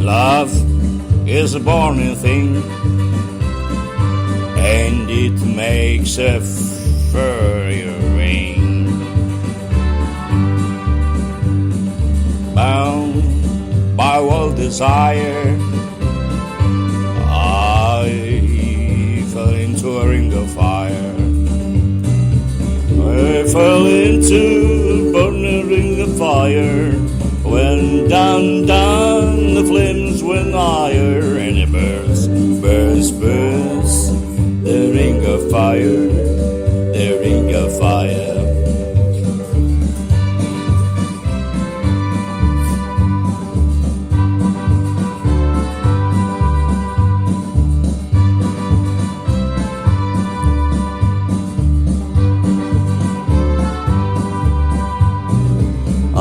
Love is a burning thing, and it makes a fire ring. Bound by wild desire, I fell into a ring of fire. I fell into a burning ring of fire. Went down, down, the flames went higher, and it burns, burns, burns. The ring of fire, the ring of fire.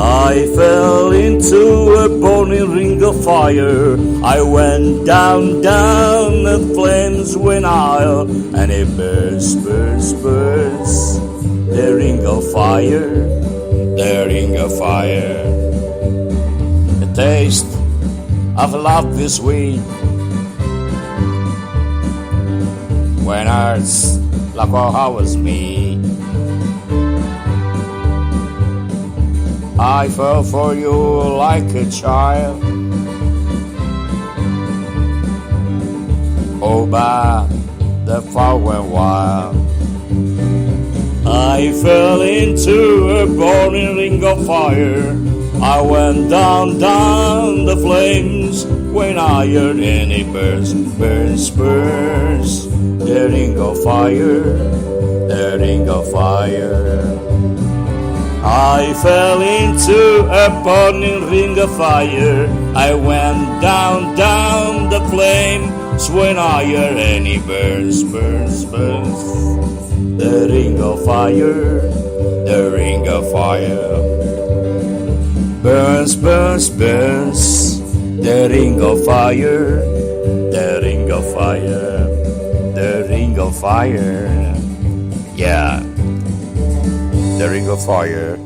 I fell into a burning ring of fire. I went down, down, the flames went higher, and it burns, burns, burns. The ring of fire, the ring of fire. The taste of love is sweet when hearts like ours meet. I fell for you like a child. Oh, by the fire went wild. I fell into a burning ring of fire. I went down, down, the flames went higher, and it burns, burns, burns. The ring of fire, the ring of fire. I fell into a burning ring of fire. I went down, down, the flames went higher, and it burns, burns, burns. The ring of fire, the ring of fire. Burns, burns, burns. The ring of fire, the ring of fire, the ring of fire. Yeah. The ring of fire.